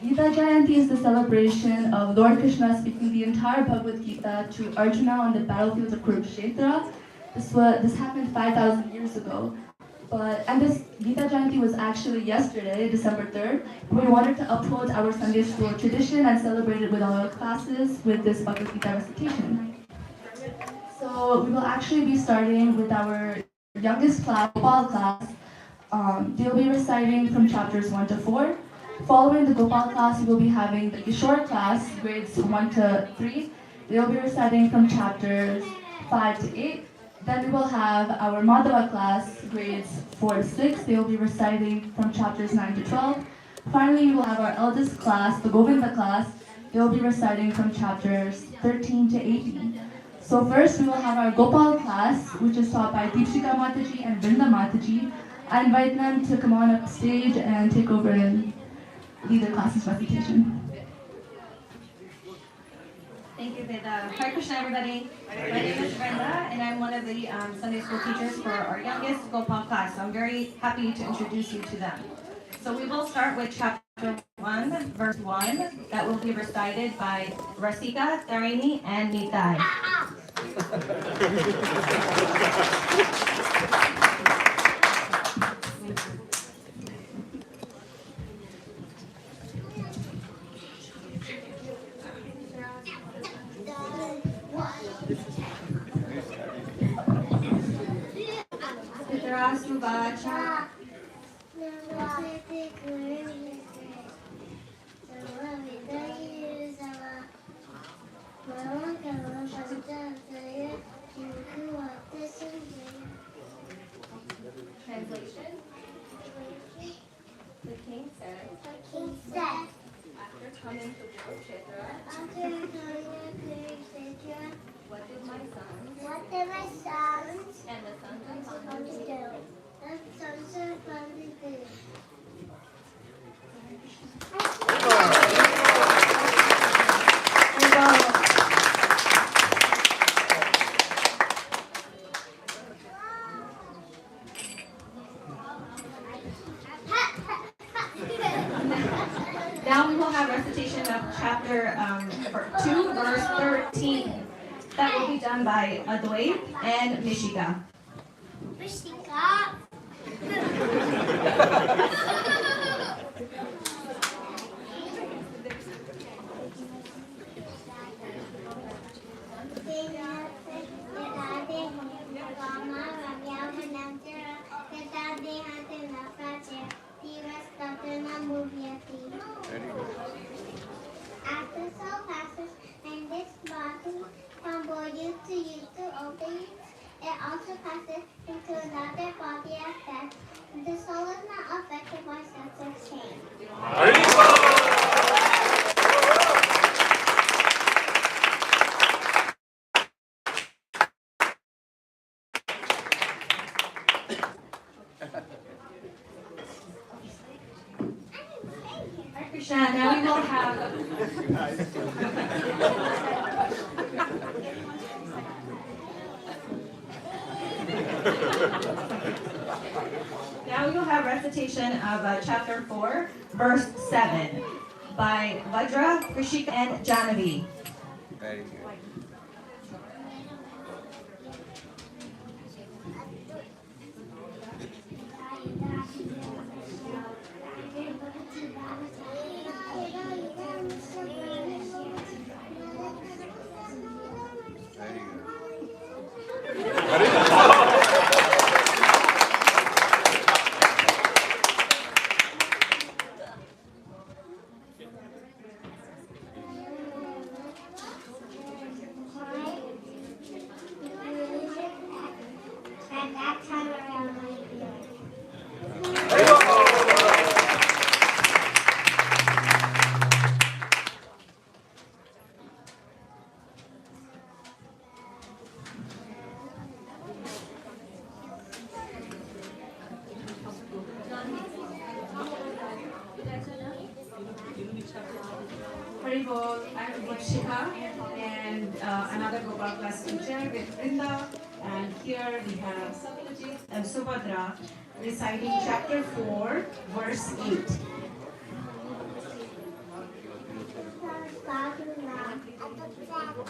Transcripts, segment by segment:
Gita Jayanti is the celebration of Lord Krishna speaking the entire Bhagavad Gita to Arjuna on the battlefield of Kurukshetra. This happened 5,000 years ago. And this Gita Jayanti was actually yesterday, December 3rd. We wanted to uphold our Sunday school tradition and celebrate it with all our classes with this Bhagavad Gita recitation. So we will actually be starting with our youngest class, Gopal class. They'll be reciting from chapters 1 to 4. Following the Gopal class, we will be having the Kishore class, grades 1 to 3. They'll be reciting from chapters 5 to 8. Then we will have our Madhava class, grades 4 to 6. They will be reciting from chapters 9 to 12. Finally, we will have our eldest class, the Govinda class. They will be reciting from chapters 13 to 18. So first, we will have our Gopal class, which is taught by Deepshika Mataji and Vrinda Mataji. I invite them to come on up stage and take over and lead the class's recitation. Thank you, Veda. Hare Krishna, everybody. My name is Brenda, and I'm one of the Sunday school teachers for our youngest Gopal class. So I'm very happy to introduce you to them. So we will start with chapter 1, verse 1, that will be recited by Rasika, Tarini, and Nitai. Bacha. Translation. The king said, after coming to Kurukshetra, what did my sons and the sons of Pandu do? Now we will have recitation of chapter 2, verse 13. That will be done by Adwait and Mishika. After soul passes and this body from body to you to open, it also passes into another body as death. The soul is not affected by sense of change. Now we will have now we will have recitation of chapter 4, verse 7 by Vajra, Krishika, and Janavi. Very good. Haribol, I'm Deepshika and another Gopal class teacher with Vrinda, and here we have Satyajit and Subhadra reciting chapter 4, verse 8. So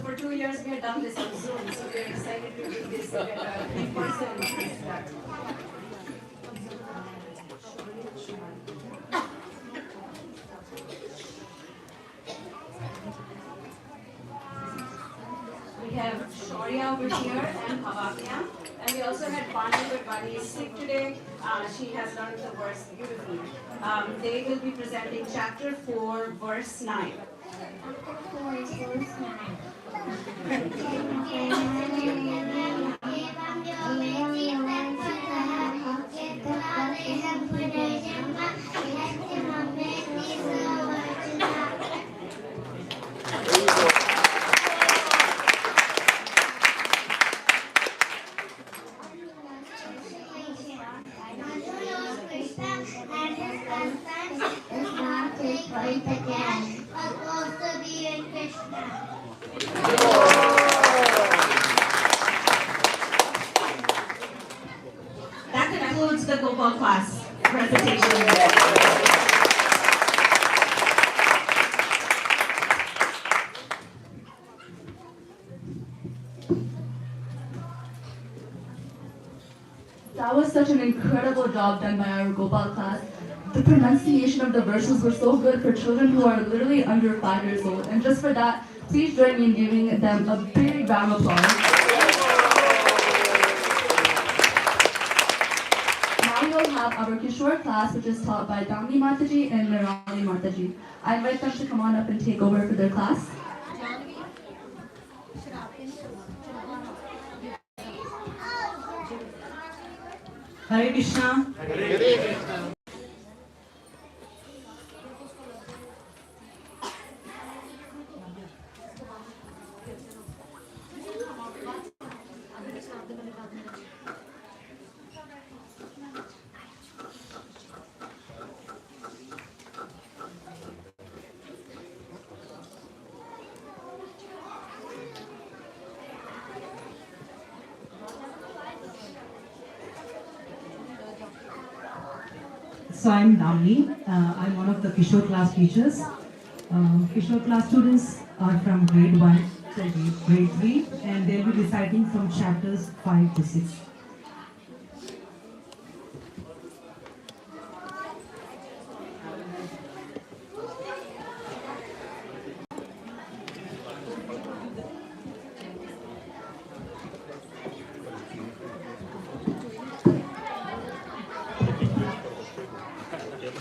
for 2 years we had done this on Zoom, so we are excited to do this in person this time. We have Shaurya over here and Bhavakya. And we also had Bani, but Bani is sick today. She has learned the verse beautifully. They will be presenting chapter 4, verse 9. That concludes the Gopal class presentation. That was such an incredible job done by our Gopal class. The pronunciation of the verses were so good for children who are literally under 5 years old. And just for that, please join me in giving them a big round of applause. Now we'll have our Kishore class, which is taught by Damni Mataji and Nirali Mataji. I invite them to come on up and take over for their class. Hare Krishna. So I'm Damni. I'm one of the Kishore class teachers. Kishore class students are from grade 1 to grade 3 and they'll be reciting from chapters 5 to 6.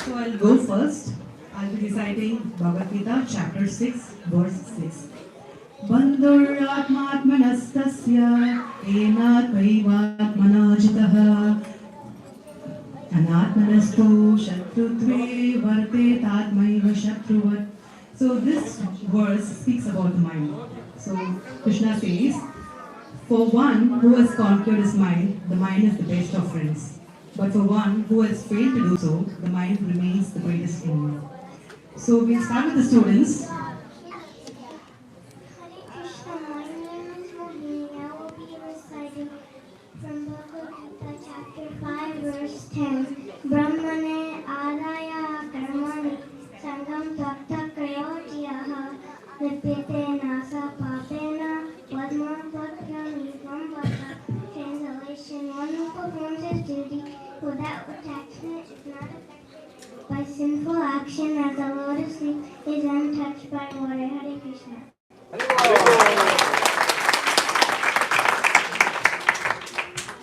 So I'll go first. I'll be reciting Bhagavad Gita, chapter 6, verse 6. Bandhuratmatmanastasya enatmaivatmanajitah anatmanastu shatrutve varte tatmaiva shatruvat. So this verse speaks about the mind. So Krishna says, for one who has conquered his mind, the mind is the best of friends. But for one who has failed to do so, the mind remains the greatest enemy. So we'll start with the students. Hare Krishna, my name is Mohini. I will be reciting from Bhagavad Gita, chapter 5, verse 10. Brahmane adaya karmani sangam takta krayotiyaha lipite nasa papena vadma vatyami vambata. Translation: one who performs his duty without attachment is not affected by sinful action, as the lotus leaf is untouched by water. Hare Krishna.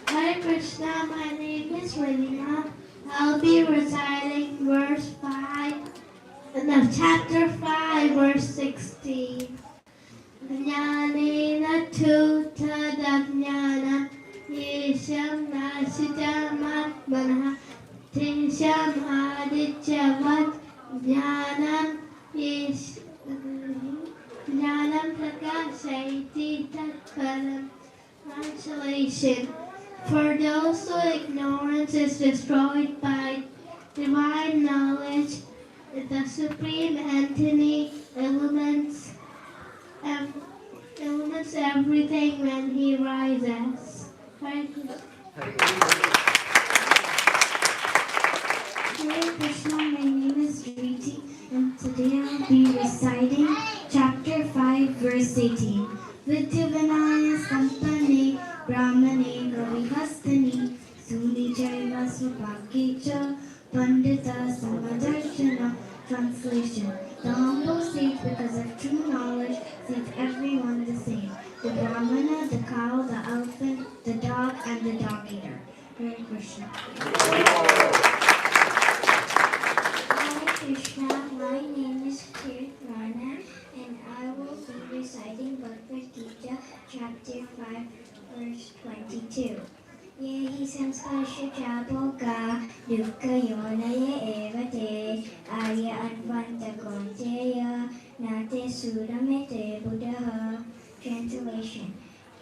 Hare Krishna, my name is Ravina. I'll be reciting verse 5 in the chapter 5, verse 16. ज्ञानेन तदज्ञानं येषां नाशितमात्मनः तेषाम् आदित्यवत् ज्ञानं प्रकाशयति तत्परम्. Translation. For those whose ignorance is destroyed by divine knowledge, the supreme entity illumines everything when he rises. Hare Krishna, my name is Riti, and today I'll be reciting chapter 5, verse 18. Vidyavanaya sampane brahmane gavihastani sulijaiva supakecha pandita samadarshana. Translation. The humble sage, because of true knowledge, sees everyone the same. The brahmana, the cow, the elephant, the dog, and the dog eater. Hare Krishna. Hare Krishna, my name is Kirtana, and I will be reciting Bhagavad Gita, chapter 5, verse 22. Yehi samskarsha chapoka dukkha yonaya evate arya advanta konteya nate suramete buddha. Translation.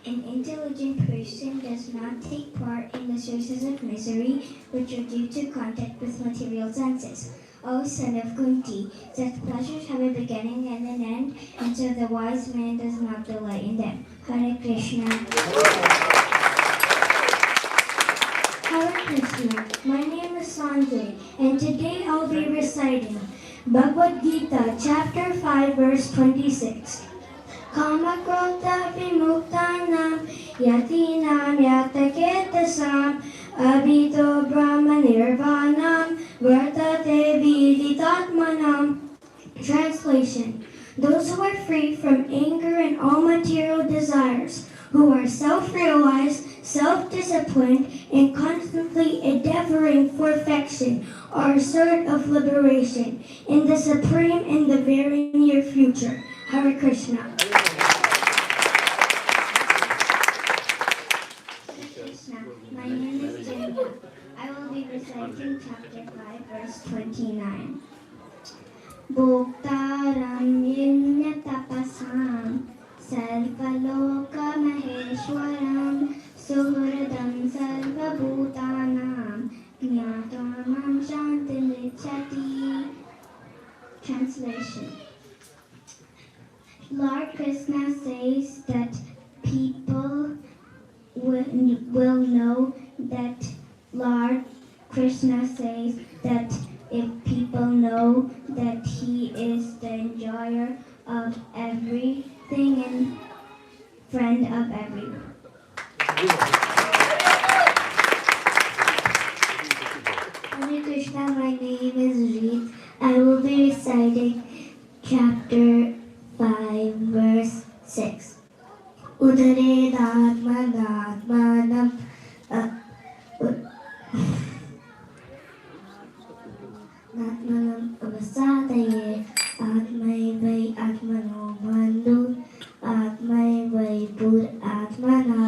An intelligent person does not take part in the sources of misery which are due to contact with material senses. O son of Kunti, such pleasures have a beginning and an end, and so the wise man does not delight in them. Hare Krishna. Hare Krishna. My name is Sanjay, and today I'll be reciting Bhagavad Gita, chapter 5, verse 26. Kama krodha vimuktanam yatinam yataketasam abhito brahma nirvanam vartate viditatmanam. Translation. Those who are free from anger and all material desires, who are self-realized, self-disciplined, and constantly endeavoring for perfection, are assured of liberation in the supreme in the very near future. Hare Krishna. Hare Krishna. My name is Janya. I will be reciting chapter 5, verse 29. Bhoktaram yenya tapasam sarvaloka maheshwaram suhradam sarvabhutanam jnatamam shantimicchati. Translation. Lord Krishna says that people will know that Lord Krishna says that if people know that he is the enjoyer of everything and friend of everyone. Hare Krishna, my name is Reed. I will be reciting chapter 5, verse 6. Udare dhatmanam Atmanam avasadaye Atmai vai Atmano bandhu Atmai vai bud Atmana.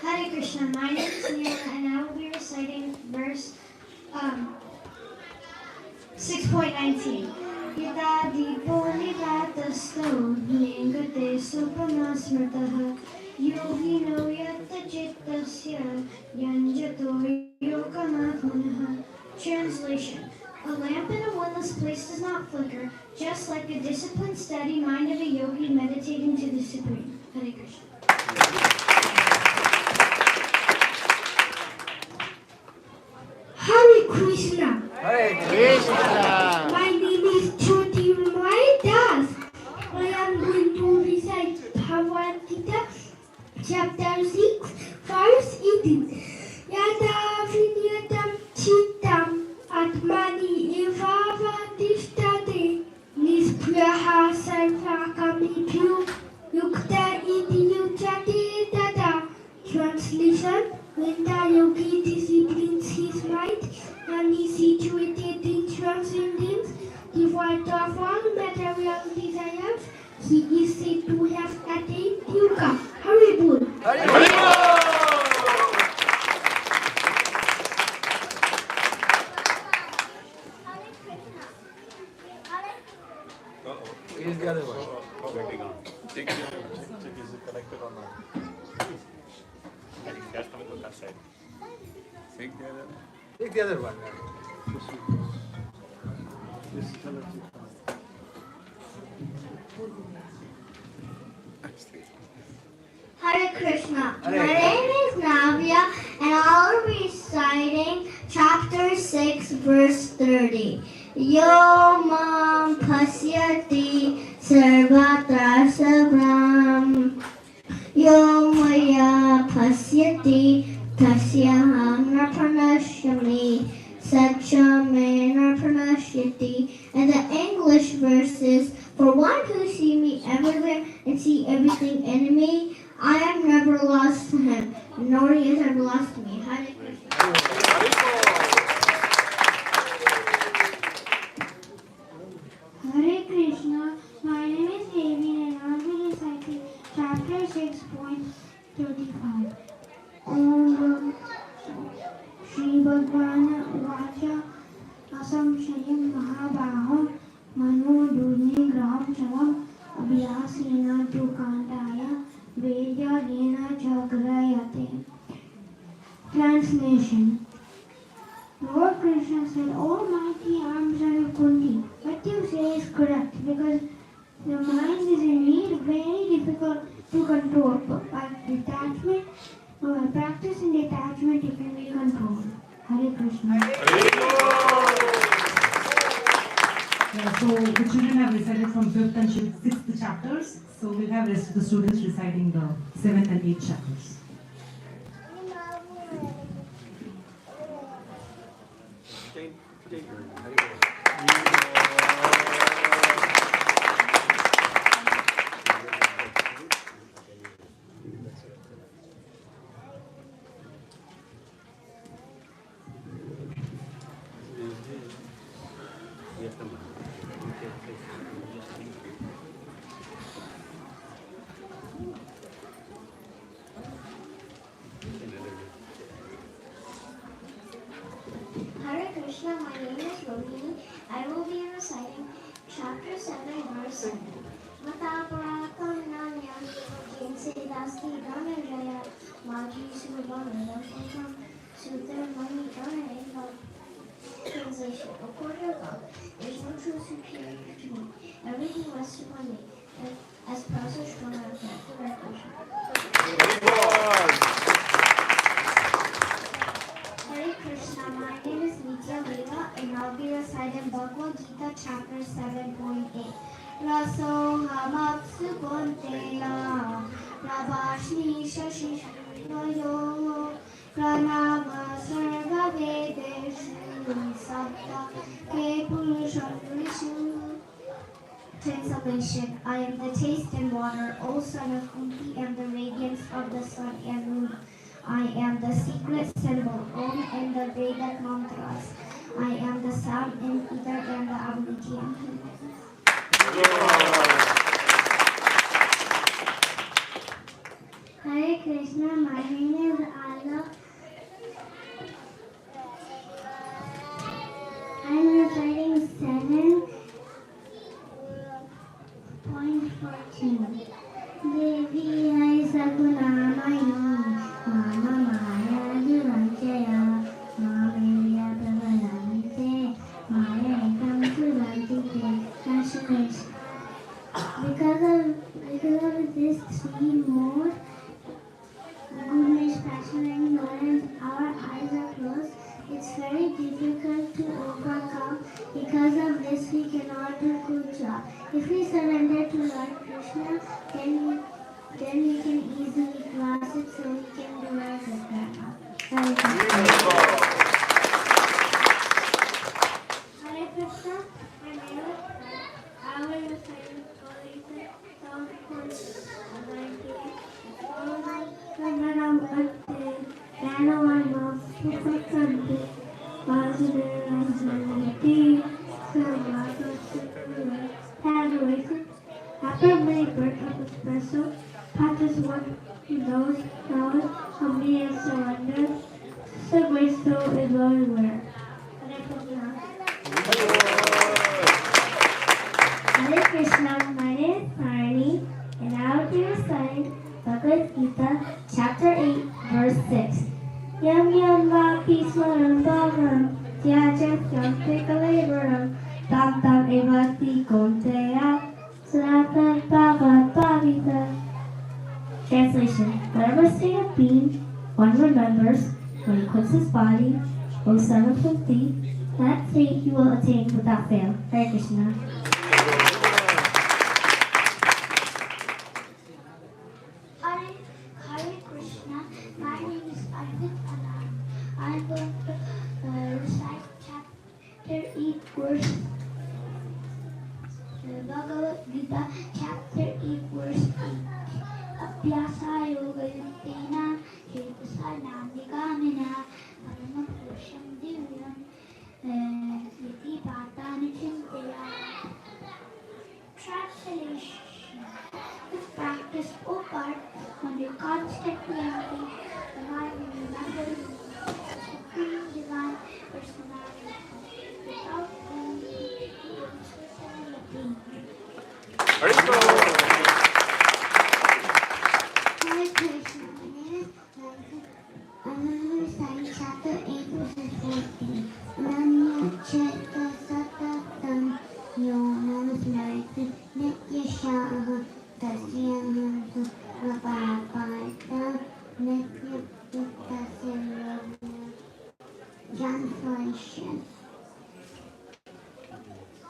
Hare Krishna, my name is Neela and I will be reciting verse 6.19. Yada dipo nivatasto lingate supamasmrtaha Yohino yatta chittasya yanjato yogamapanaha. Translation. A lamp in a windless place does not flicker, just like the disciplined, steady mind of a yogi meditating to the Supreme. Hare Krishna. Hare Krishna. Hare Krishna. My name is Jyoti Ramai Das. I am going to recite Bhagavad Gita, chapter 6, verse 18. Yada vinyatam chittam atmani evavadishtate nispraha sarvakamibhyo yukta iti yujati dada. Translation. When the yogi disciplines his mind and only situated in transcendence, devoid of all material desires. He is said to have attained yoga. Haribol. Here's the other one. Check is it connected or not? I think that's coming from that side. Take the other. Take the other one. This color. Hare Krishna. My name is Navya and I'll be reciting chapter 6 verse 30. Yo mam pasyati sarvatra sabram. Yo maya pasyati tasyaham pranashyami. Satchame pranashyati. And the English verse is, for one who see me everywhere and see everything in me, I am never lost to him, nor he is ever lost to me. Hare Krishna. Hare Krishna. My name is Devi and I will be reciting chapter 6.35. Om Shri Bhagwan Vacha Asamshayam Mahabaho Mano Durni Gram Chalam Abhyasena Tu Kantaya Vedyagena Chakrayate. Translation. Lord Krishna said, Almighty arms are Kunti. What you say is correct because the mind is indeed very difficult to control. But by detachment, by practice and detachment, it can be controlled. Hare Krishna. Yeah, so the children have recited from 5th and 6th chapters. So we'll have rest of the students reciting the 7th and 8th chapters. Hare Krishna, my name is Rohini. I will be reciting chapter 7, verse 7. Mataparakam nanyam kinse dasti dhananjaya maji subhavanam sutra mani dhananjaya. Translation. According to God, there is no true superior to me. Everything rests upon me, as process from our Hare Krishna, my name is Nitya Veda and I'll be reciting Bhagavad Gita chapter 7.8. Raso hamapsu konteya prabhashni shashishnayo pranama sarva vedeshu sabda ke purusham. Translation. I am the taste and water, O son of Kunti, and the radiance of the sun and moon. I am the secret symbol, Om, in the Vedic mantras. I am the sound in ether and the ability and humanness. Hare Krishna, my name is Ala. I am reciting 7.14. Devi Hai Sagunamayi Mama Maya Divanchaya Mameya Pravalante Maya Ekam Sudantite. Translation. Because of this three more goodness, passion and ignorance, our eyes are closed. It's very difficult to overcome. Because of this, we cannot do good job. If we surrender to Lord Krishna, then we can easily cross it, so we can do our good karma. Hare Krishna. Hare Krishna. My name is I will recite song for Kandanam Ate Ranavama Supakante After many birds of espresso, Patrice one knows knowledge, humbly and surrendered. So graceful is everywhere. Hare Krishna, my name is Narani, and I will be reciting Bhagavad Gita, chapter 8, verse 6. Yam yam vapi smaram bhagaram, tyajat yante kalevaram, tam tam evati konteya, sanatan bhagavad bhavita. Translation: whatever state of being one remembers when he quits his body, O son of Kunti, that state he will attain without fail. Hare Krishna. Hare Krishna. My name is Arvind Anand. I'm going to recite chapter 8, verse Bhagavad Gita, chapter 8, verse 8. Abhyasa yoga yantena chetasa namikamina paramam purusham divyam yati patani chintaya. Translation: with practice, O part, when you constantly empty the mind and remember the supreme divine personality without any uncertainty. Hare Krishna. My name is Nancy. I'm reciting chapter 8, verses 14. Nanya Cheta Satatam Yonam Smriti Nityashaha Tasyahamsa Vapapata Nityapitasilya. Translation: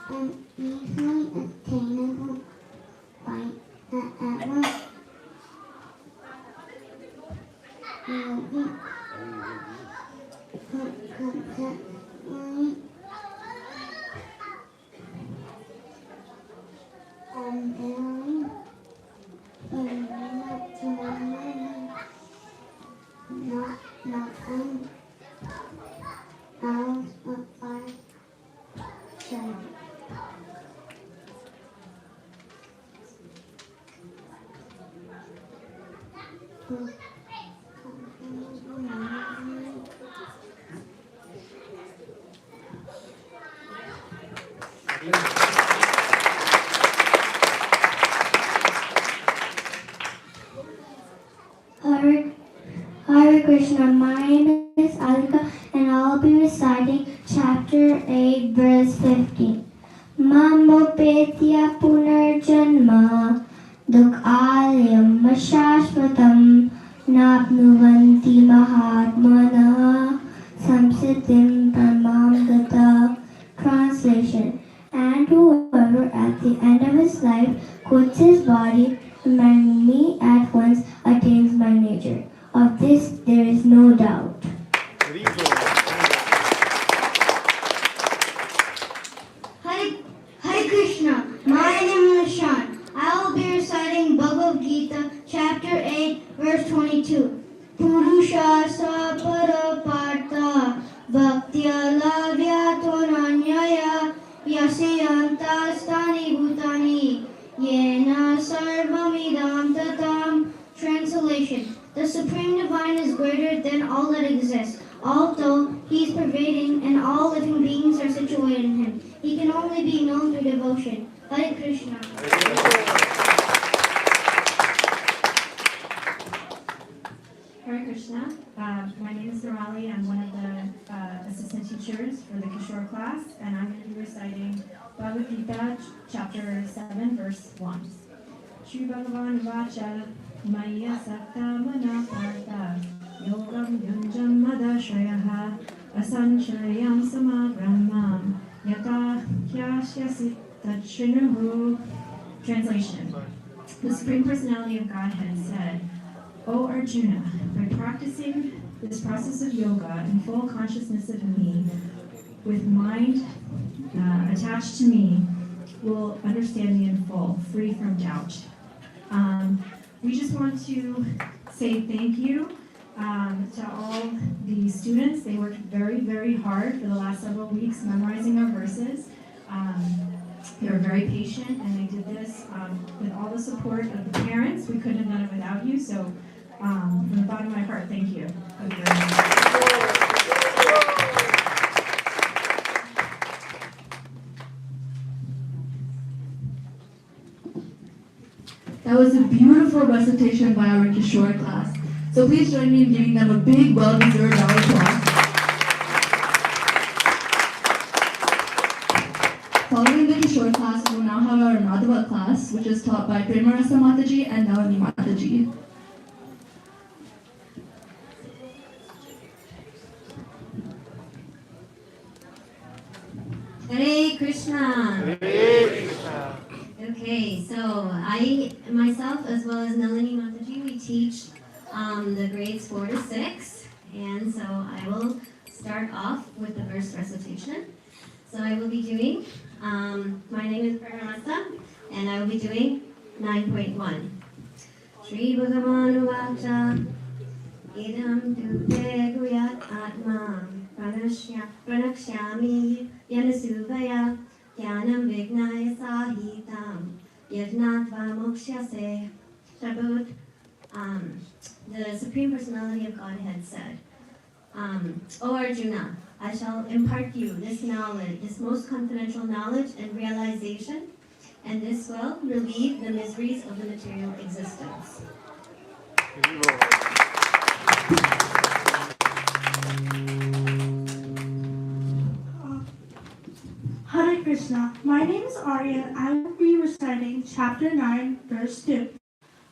an easily attainable by the ever yogi who constantly and daily not hours of 5 7. Hare Krishna, my name is Alika and I'll be reciting chapter 8, verse 15. Mamopetya punarjanma dukhalayam ashashvatam napnuvanti mahatmana samsiddhim paramam gata. Translation: and whoever at the end of his life quits his body, remembering me at once attains my nature. Of this there is no doubt. Hare Krishna, my name is Nishan. I will be reciting Bhagavad Gita, chapter 8, verse 22. Purusha sapara parta bhaktya lavya tonanyaya yasiyanta stani bhutani yena sarvamidam tatam. Translation: the Supreme Divine is greater than all that exists. Although He is pervading and all living beings are situated in Him, He can only be known through devotion. Hare Krishna. Hare Krishna. My name is Nirali. I'm one of the assistant teachers for the Kishore class, and I'm going to be reciting Bhagavad Gita, chapter 7, verse 1. Shri Bhagavan Vacha Maya Sakta Mana Partha Yogam Yunjam Madashrayaha Asanchayam Samagramam Yata Kyasyasit Tatrinahu. Translation: the Supreme Personality of Godhead said, O Arjuna, by practicing this process of yoga in full consciousness of me, with mind attached to me, will understand me in full, free from doubt. We just want to say thank you To all the students, they worked very, very hard for the last several weeks memorizing our verses. They were very patient, and they did this with all the support of the parents. We couldn't have done it without you, so from the bottom of my heart, thank you. Thank you very much. That was a beautiful recitation by our Kishore class. So please join me in giving them a big, well-deserved round of applause. Following the Kishore class, we will now have our Madhava class, which is taught by Premarasa Mataji and Nalini Mataji. Hare Krishna. Hare Krishna. Okay, so I myself as well as Nalini Mataji, we teach the grades 4 to 6, and so I will start off with the verse recitation. So I will be doing, my name is Paramasa, and I will be doing 9.1. Shri Bhagavanu Vacha Idam Tute Guyat Atma Pranakshyami Yanasuvaya Dhyanam Vignaya Sahitam Yajnatva Mokshase Shabut. The Supreme Personality of Godhead said, O Arjuna, I shall impart you this knowledge, this most confidential knowledge and realization, and this will relieve the miseries of the material existence. Hare Krishna. My name is Arya and I will be reciting chapter 9, verse 2.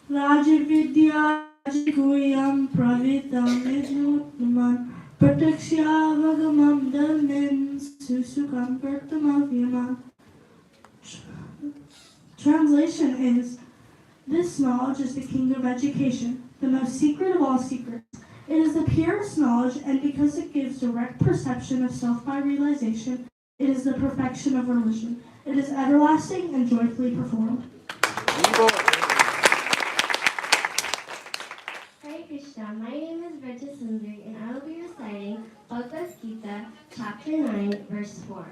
Rajavidya Kuyam Pravitam Nidnutman Pratakshya Vagamam Dalmin Susukam Pratamavyaman. Translation is, this knowledge is the kingdom of education, the most secret of all secrets. It is the purest knowledge, and because it gives direct perception of self by realization, it is the perfection of religion. It is everlasting and joyfully performed. Hare Krishna, my name is Vrita Sundari and I will be reciting Bhagavad Gita, chapter 9, verse 4.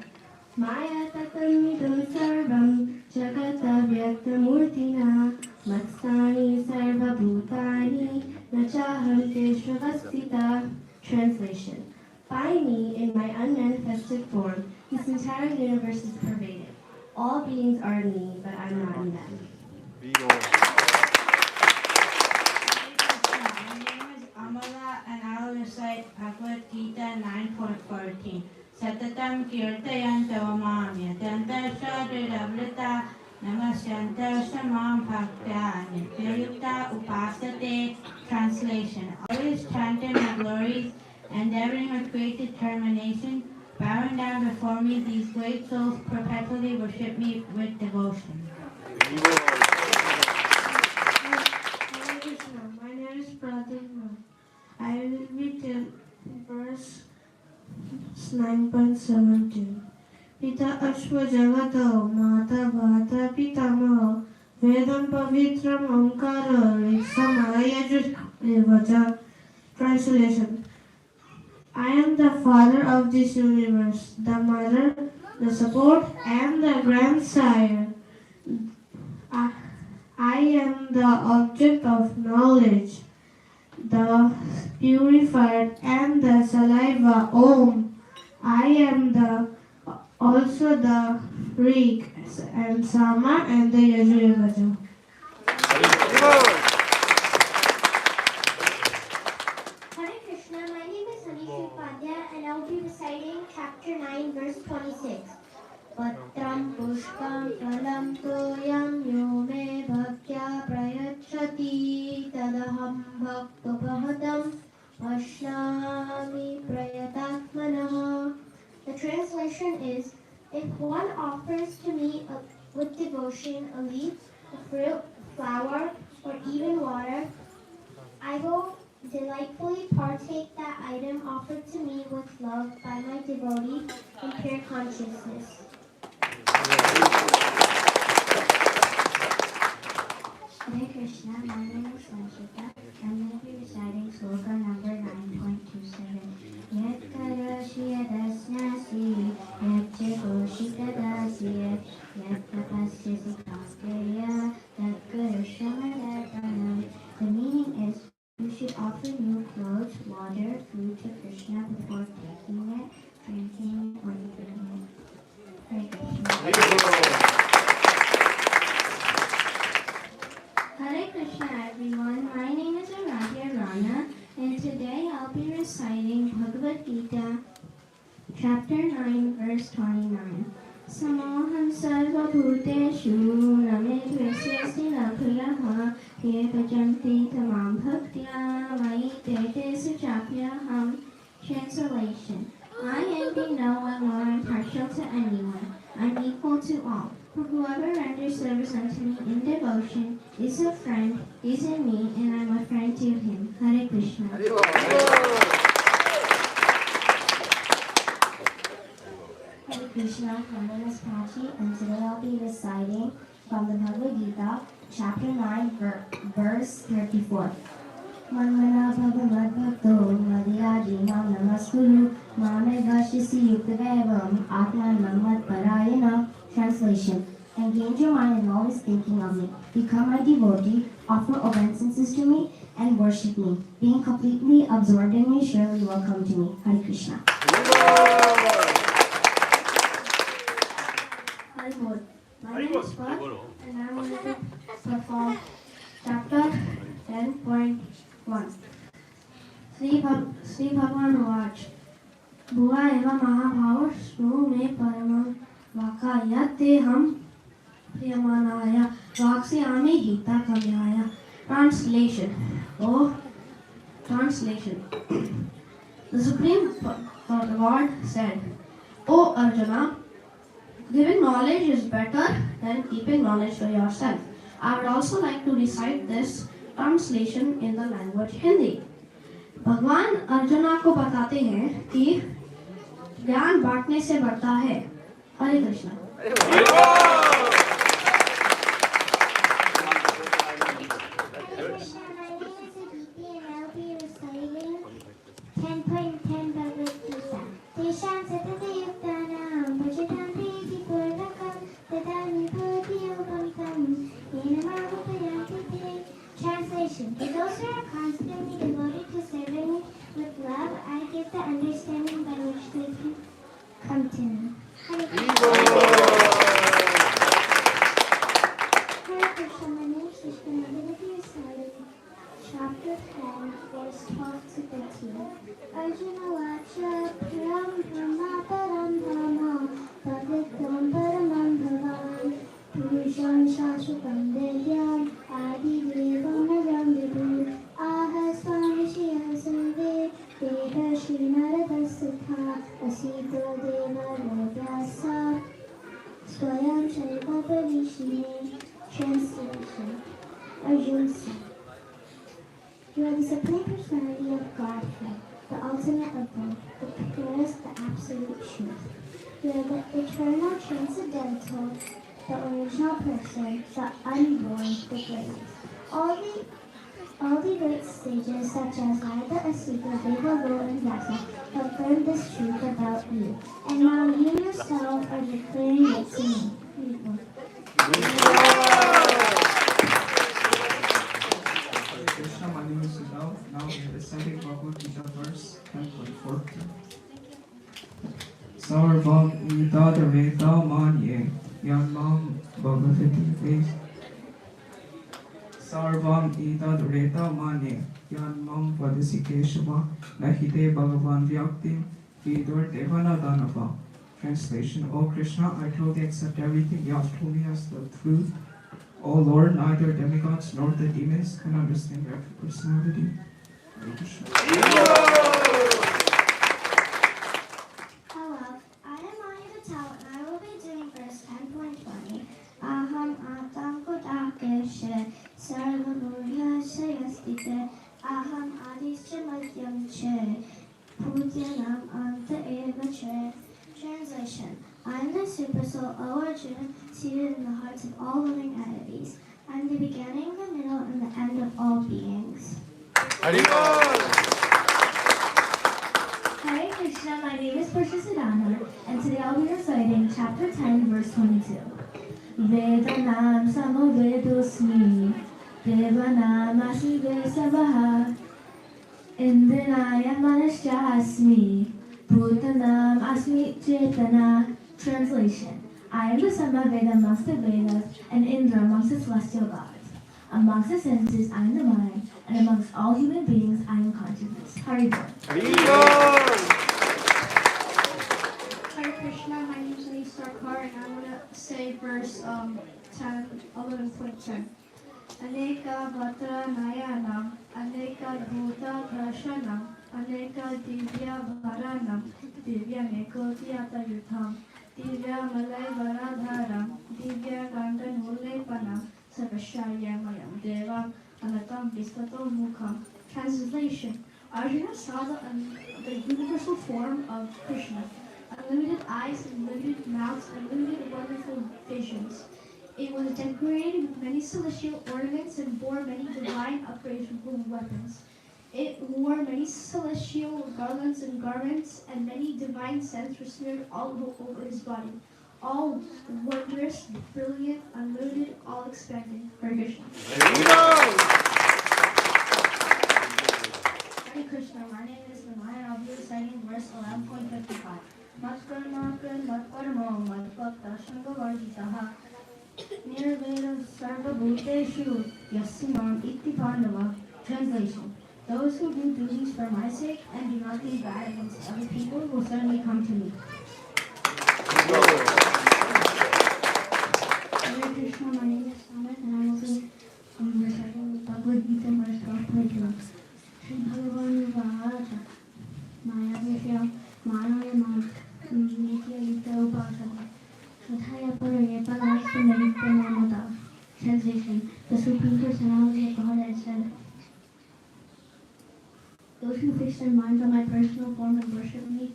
Maya tatamidam sarvam jagata vyaktamurtina matsani sarva bhutani nachaham teshvavastita. Translation. By me, in my unmanifested form, this entire universe is pervaded. All beings are in me, but I'm not in them. My name is Amala and I will recite Bhagavad Gita 9.14. Satatam kirtayanto mam yatanta shadridavlita namasyanta samam bhakta nityayukta upasate. Translation. Always chanting my glories, endeavoring with great determination, bowing down before me, these great souls perpetually worship me with devotion. Hare Krishna. My name is Pratima. I will be till verse 9.17. Pita Ashwa Jagato Mata Vata Pitamaho Vedam Pavitram Omkara Riksamaya Juvaja. Translation. I am the father of this universe, the mother, the support, and the grandsire. I am the object of knowledge, the purified, and the saliva. Om. I am also the Rig and Sama and the Yajurveda. Hare Krishna, my name is Hanishu Pandya and I will be reciting chapter 9, verse 26. Patram pushpam phalam toyam yo me bhaktya prayachati tadaham bhaktopahatam ashnami prayatatmanaha. The translation is, if one offers to me with devotion a leaf, a fruit, flower, or even water, I will delightfully partake that item offered to me with love by my devotee in pure consciousness. Hare Krishna, my name is Sanchita and I will be reciting sloka number chapter 9, verse 29. Samoham sarva bhuteshu name dvesya priyaha ye bhajanti tamam bhaktya mai tete suchapyaham. Translation. I envy no one nor am partial to anyone. I'm equal to all. For whoever renders service unto me in devotion is a friend, is in me, and I'm a friend to him. Hare Krishna. Hare Krishna, my name is Prachi, and today I'll be reciting from the Bhagavad Gita, chapter 9, verse 34. Manmana bhagavad bhakto madhyaji mam namaskuru mame vashisi yuktavevam atmanam madparayana. Translation. Engage your mind in always thinking of me. Become my devotee, offer obeisances to me, and worship me. Being completely absorbed in me, surely you will come to me. Hare Krishna. Hare Bol. My name is Pat, and I am going to perform chapter 10.1. Sri Bhagwan Vach. Bhuva eva mahabhav shru me paramam vakayate ham priyamanaya vaksayami gita kamyaya. Translation. Translation. The Supreme Lord said, O Arjuna, giving knowledge is better than keeping knowledge for yourself. I would also like to recite this translation in the language Hindi. भगवान अर्जुना को बताते हैं कि ज्ञान बांटने से बढ़ता है. हरे Krishna. Translation. For those who are constantly devoted to serving me with love, I give the understanding by which they can come to me. Hare Krishna. Hare Krishna. My name is Krishna. I'm going to be reciting chapter 10, verse 12 to 13. Arjuna Vacha Param Brahma Param Brahma Bhagavatam Paramam Bhavan Purusham Shashvatam Devyam Adi Devam Najam Vibhu Aha Swamishya Sarve Veda Shri Narada Sutha Asito Deva Lodyasa Swayam Shaiva Parishine. Translation. Arjuna said, you are the Supreme Personality of Godhead, the ultimate abode, the purest, the absolute truth. You are the eternal, transcendental, the original person, the unborn, the greatest. All the great sages such as Narada, Asita, Deva, and Vyasa affirm this truth about you. And now you yourself are declaring it to me. Krishna, my name is Sudhav. Now we are reciting Bhagavad Gita verse 10.4. Sarvam Idadaveta Manye Yanmam Bhagavati. Sarvam Idadaveta Manye Yanmam Vadasi Keshava Nahite Bhagavan Vyaktim Vidur Devana Danava. Translation. O Krishna, I totally accept everything you have told me as the truth. O Lord, neither demigods nor the demons can understand your personality. Hello, I am Maya Patel and I will be doing verse 10.20. Aham atam kodakeshe sarvabhuryasya yastite aham adischa madhyam che putyanam anta eva che. Translation. I am the Super Soul, O Arjuna, seated in the hearts of all living entities. I am the beginning, the middle, and the end of all beings. Hare Krishna, my name is Parsha Siddhana, and today I'll be reciting chapter 10, verse 22. Vedanam samovedosmi, devanam asivesavaha, indranaya manashasmi, bhutanam asmi chetana. Translation. I am the Samaveda amongst the Vedas and Indra amongst the celestial gods. Amongst the senses, I am the mind, and amongst all human beings, I am consciousness. Hare Bol. Krishna, my name is Anise Sarkar, and I want to say verse 11.10. Aneka Vatra Nayanam, Aneka Bhuta Prashanam, Aneka Divya Varanam, Divya Mekotyata Yutham, Divya Malay Varadharam, Divya Gandanulepanam, Sarvashayamayam Devam, Anatam Vistato Mukham. Translation: Arjuna saw the universal form of Krishna, unlimited eyes, unlimited mouths, unlimited wonderful visions. It was decorated with many celestial ornaments and bore many divine upgradable weapons. It wore many celestial garlands and garments, and many divine scents were smeared all over his body. All wondrous, brilliant, unlimited, all expanding. Hare Krishna. Hare Krishna. My name is Vinay, and I'll be reciting verse 11.55. Matkarma matparamo matbhakta shangavarjitaha nirveda sarvabhuteshu yasimam iti pandava. Translation: Those who do duties for my sake and do nothing bad against other people will certainly come to me. Hare Krishna, my name is Amit, and I will be reciting Bhagavad Gita verse 12.2. Shri Bhagavan Vaja Maya Vishya Manaya Mat Nitya Yukta Upasana Shrathaya Paraya Palasya Nitya Namata. Translation: The Supreme Personality of Godhead said, those who fix their minds on my personal form and worship me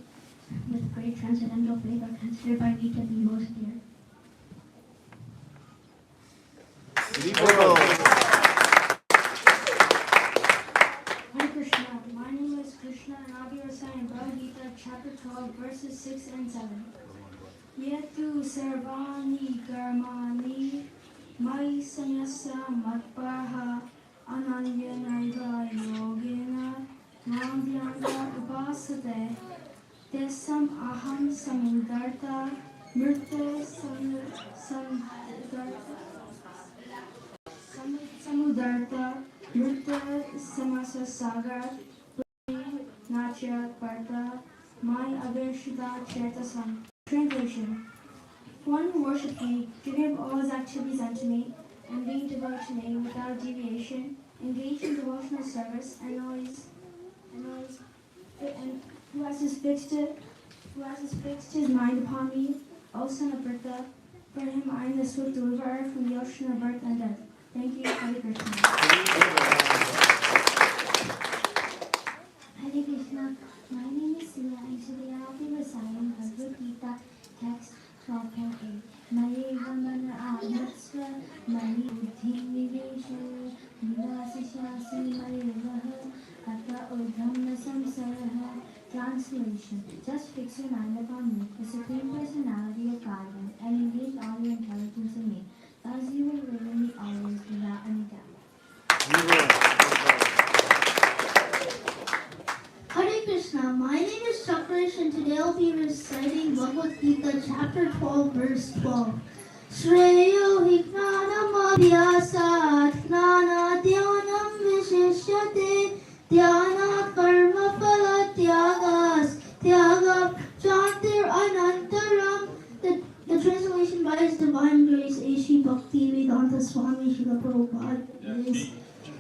with great transcendental faith are considered by me to be most dear. Hare Krishna. My name is Krishna, and I'll be reciting Bhagavad Gita, chapter 12, verses 6 and 7. Yetu sarvani karmani mai samyasya matparha ananyanaiva yogena Nandhyanga upasate tesam aham samudarta mrte samudarta mrte samasa sagar nachya parta my avershita chetasam. Translation: One who worships me, giving up all his activities unto me, and being devoted to me without deviation, engaged in devotional service, and who has fixed his mind upon me, O son of Bertha, for him I am the swift deliverer from the ocean of birth and death. Thank you, Hare Krishna. Hare Krishna. My name is Sila, and today I will be reciting Bhagavad Gita, text 12.8. Maya Vamana Advatsva, Maya Buddhi Vivesha, Nivasishasi Maya Vaha, Ata Udhamma Samsaraha. Translation: Just fix your mind upon me, the Supreme Personality of Godhead, and engage all your intelligence in me. Thus you will live in the always without any doubt. Hare Krishna. My name is Chakrash, and today I'll be reciting Bhagavad Gita, chapter 12, verse 12. Shreyo hi gnanam abhyasat gnana dhyanam vishishyate dhyana karma phala tyagas tyagam chantir anantaram. The translation by His Divine Grace A.C. Bhakti Vedanta Swami Srila Prabhupada is: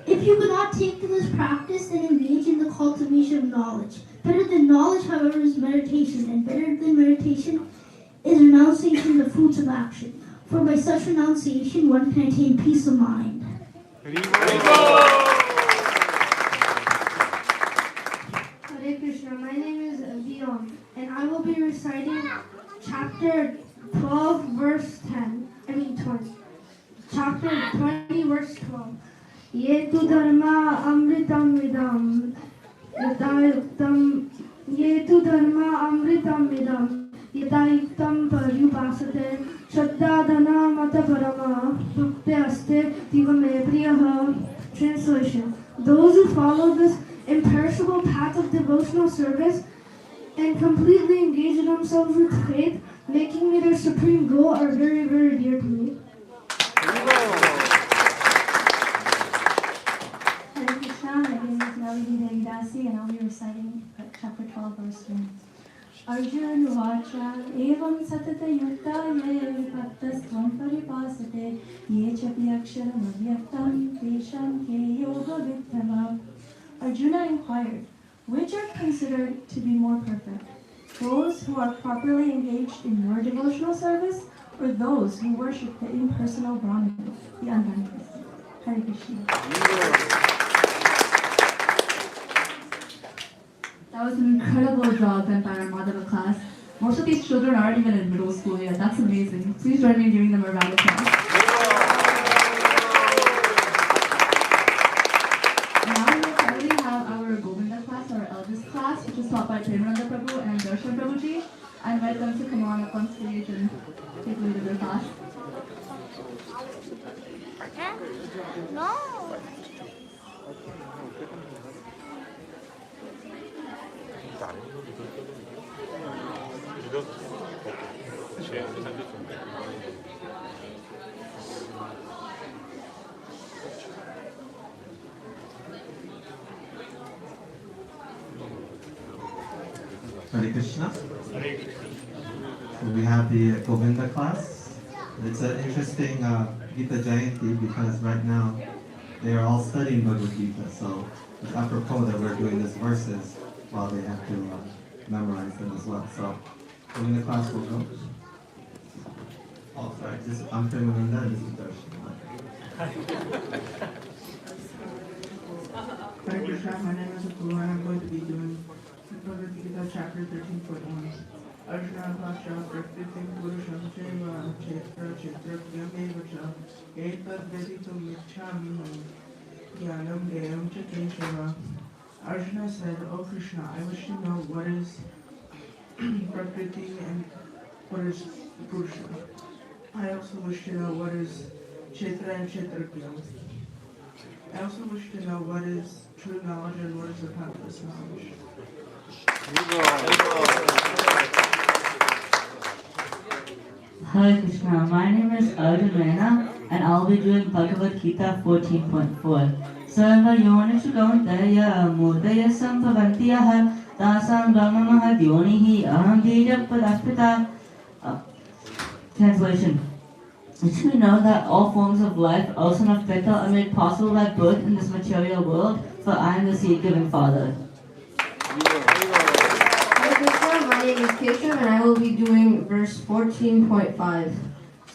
if you cannot take to this practice, then engage in the cultivation of knowledge. Better than knowledge, however, is meditation, and better than meditation is renunciation of the fruits of action. For by such renunciation, one can attain peace of mind. Hare Krishna. My name is Dion, and I will be reciting chapter 12, verse 20. Chapter 20, verse 12. Yetu dharma amritam vidam yadayuktam yetu dharma amritam vidam yadayuktam paryupasate shraddhadana mata parama bhakti divame priyaha. Translation: Those who follow this imperishable path of devotional service and completely engage themselves with faith, making me their supreme goal, are very, very dear to me. My name is Nelly Devidasi, and I'll be reciting chapter 12, verse 1. अर्जुनवाचा एवं सततयुक्ता ये भक्तस्त्वं परिपासते ये चापि अक्षरमव्यक्तं तेषां के योगविद्धः. Arjuna inquired, which are considered to be more perfect? Those who are properly engaged in your devotional service, or those who worship the impersonal Brahman, the unmanifested? Hare Krishna. That was an incredible job done by our Madhava class. Most of these children aren't even in middle school yet. That's amazing. Please join me in giving them a round of applause. Now we finally have our Govinda class, our eldest class, which is taught by Premananda Prabhu and Darshan Prabhuji. I invite them to come on up on stage and take lead of their class. No. Hare Krishna. So we have the Govinda class. It's an interesting Gita Jayanti because right now they are all studying Bhagavad Gita. So it's apropos that we're doing these verses while they have to memorize them as well. So Govinda class will go. Oh, sorry. I'm Premananda and this is Darshan. Hare Krishna, my name is Apurva and I'm going to be doing Bhagavad Gita chapter 13.1. Arjuna Bhacha Prakritim Purusham Cheva Chetra Chetrakyam Evacha Etad Veditum Michhami Jnanam Deyam Cha Keshava. Arjuna said, "O Krishna, I wish to know what is Prakriti and what is Purusha. I also wish to know what is Chetra and Chetrakyam. I also wish to know what is true knowledge and what is the path of this knowledge." Hare Krishna, my name is Arjuna and I'll be doing Bhagavad Gita 14.4. Sarva yonishu kauntaya murdaya sambhavantiyaha tasam brahmamah yonihi aham bija padaspita. Translation. It should be known that all forms of life, also not fickle, are made possible by birth in this material world, for I am the seed-giving Father. My name is Keshav and I will be doing verse 14.5.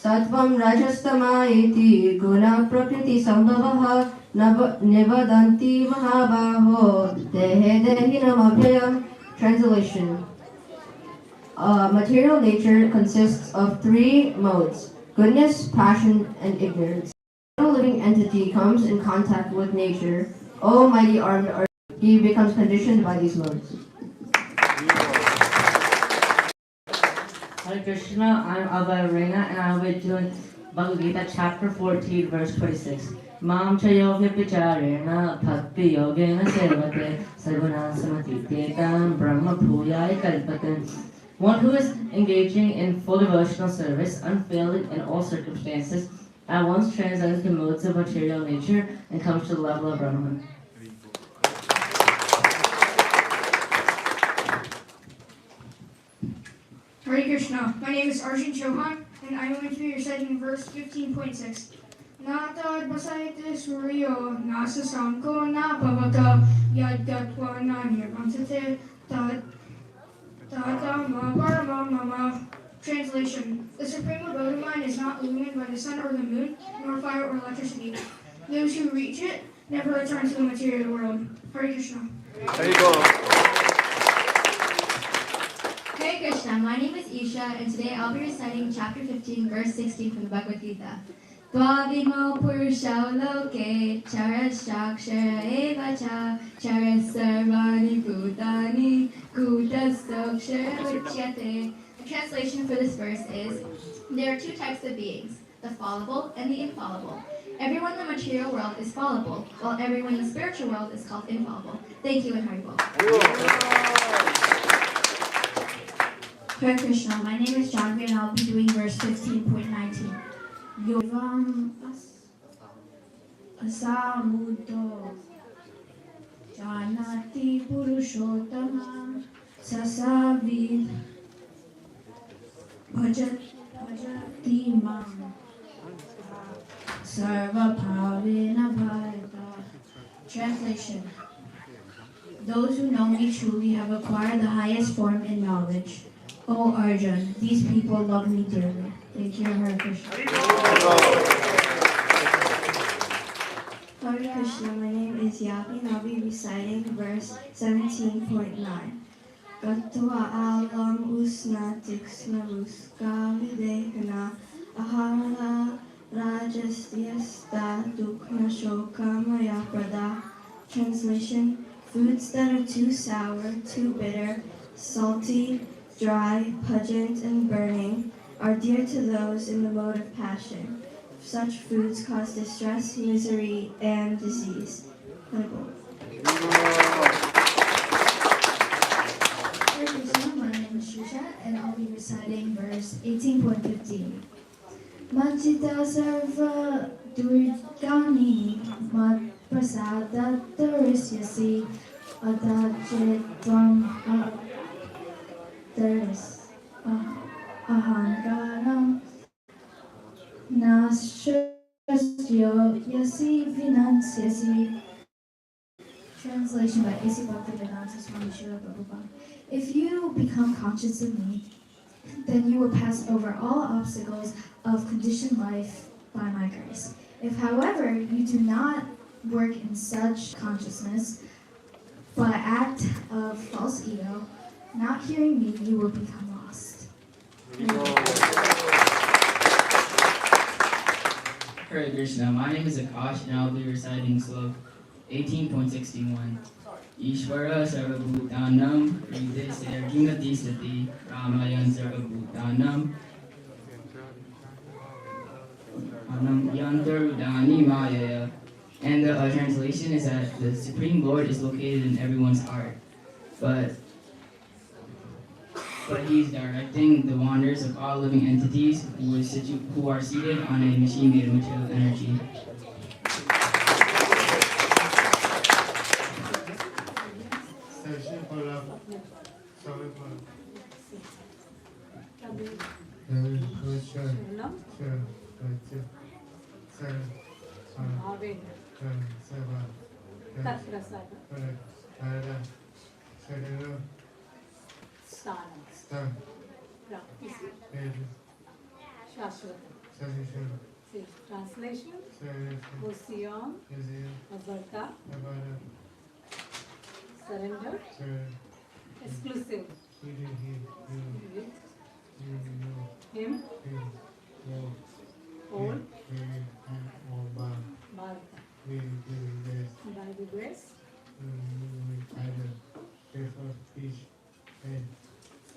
Sattvam rajastama iti guna prakriti sambhavaha nivadanti mahabaho dehe dehinam abhyayam. Translation. Material nature consists of three modes: goodness, passion, and ignorance. No living entity comes in contact with nature. O mighty armed Arjuna, he becomes conditioned by these modes. Hare Krishna, I'm Abhay Reina and I'll be doing Bhagavad Gita chapter 14 verse 26. Mam chayo vipicharena bhakti yogena sevate sarvana samatitetam brahma bhuyaya kalpate. One who is engaging in full devotional service, unfailing in all circumstances, at once transcends the modes of material nature and comes to the level of Brahman. Hare Krishna, my name is Arjun Chauhan, and I am going to be reciting verse 15.6. Na tad basaite suryo na sasanko na pavaka yad gatva na nirvansate tad tatama parama mama. Translation. The supreme abode of mind is not illumined by the sun or the moon, nor fire or electricity. Those who reach it never return to the material world. Hare Krishna. There you go. Hare Krishna, my name is Isha, and today I'll be reciting chapter 15, verse 16 from the Bhagavad Gita. Dvavimo purusha loke charashakshara eva cha charasarvani bhutani kutastokshara uchyate. The translation for this verse is, there are two types of beings, the fallible and the infallible. Everyone in the material world is fallible, while everyone in the spiritual world is called infallible. Thank you and Haribol. Hare Krishna, my name is Janvi and I'll be doing verse 15.19. Yovam asamuto janati purushottama Sasavid Bhajati Mam Sarva Bhavena Bharata. Translation. Those who know me truly have acquired the highest form in knowledge. O Arjun, these people love me dearly. Thank you, Hare Krishna. Hare Krishna, my name is Yapi and I'll be reciting verse 17.9. Gatva alam usna tiksna ruska videhana ahara rajasyasta dukna shokamaya prada. Translation. Foods that are too sour, too bitter, salty, dry, pungent, and burning are dear to those in the mode of passion. Such foods cause distress, misery, and disease. Hare Krishna, my name is Shusha and I'll be reciting verse 18.15. Majita sarva durgani mat prasada tarisyasi adachitvam ahankaram nashrasyo yasi vinansyasi. Translation by A.C. Bhaktivedanta Swami Srila Prabhupada. If you become conscious of me, then you will pass over all obstacles of conditioned life by my grace. If, however, you do not work in such consciousness, but act of false ego, not hearing me, you will become lost. Hare Krishna, my name is Akash and I'll be reciting slok 18.61. Ishvara Sarvabhutanam Hridaya Sarjunati Sati Ramayan Sarvabhutanam Yantarudani Maya. And the translation is that the Supreme Lord is located in everyone's heart, but He's directing the wanders of all living entities who are seated on a machine made of material energy. Translation. Ocean. Abarta. Surrender. Exclusive. Him. All. Bharata. By the grace.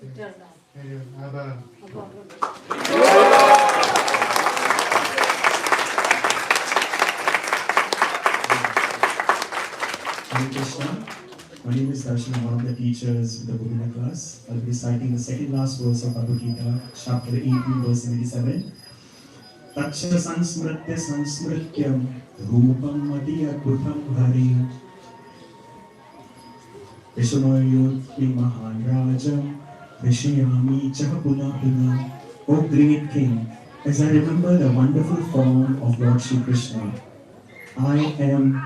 Eternal. Hare Krishna. My name is Darshan, I'm one of the teachers with the Govinda class. I'll be reciting the second last verse of Bhagavad Gita, chapter 18, verse 77. Taksha sansmritya sansmrityam rupam adiyadbhutam harim Vishmayoti mahan rajam Vishayami chaha puna puna. O great king, as I remember the wonderful form of Lord Shri Krishna, I am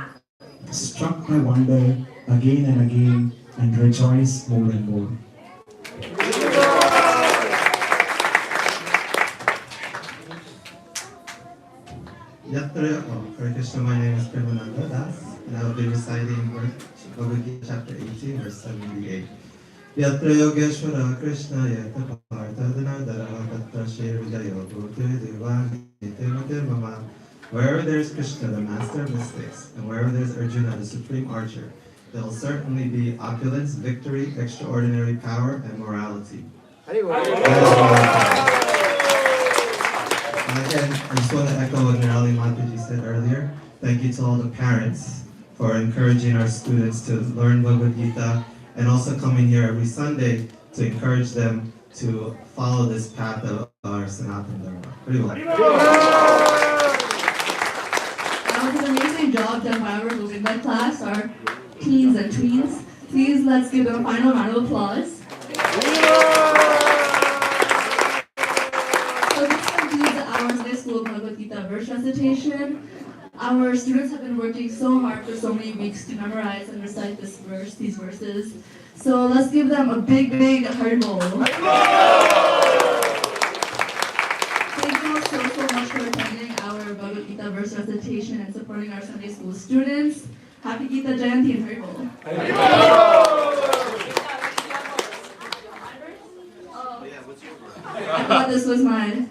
struck by wonder again and again and rejoice more and more. Hare Krishna, my name is Premananda Das, and I will be reciting Bhagavad Gita chapter 18, verse 78. Yatra Yogeshwara Krishna Yata Partadana Tatra Shri Vijayo Bhutu Devani Timate Mama. Wherever there is Krishna, the master of mystics, and wherever there is Arjuna, the supreme archer, there will certainly be opulence, victory, extraordinary power, and morality. And again, I just want to echo what Nirali Mataji said earlier. Thank you to all the parents for encouraging our students to learn Bhagavad Gita and also coming here every Sunday to encourage them to follow this path of our Sanatana Dharma. That was an amazing job done by our Govinda class, our teens and tweens. Please let's give them a final round of applause. verse recitation. Our students have been working so hard for so many weeks to memorize and recite these verses. So let's give them a big, big haribol. Thank you all so much for attending our Bhagavad Gita verse recitation and supporting our Sunday school students. Happy Gita Jayanti and haribol. I thought this was mine.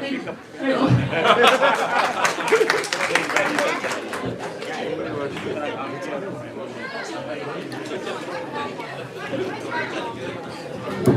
Thank you.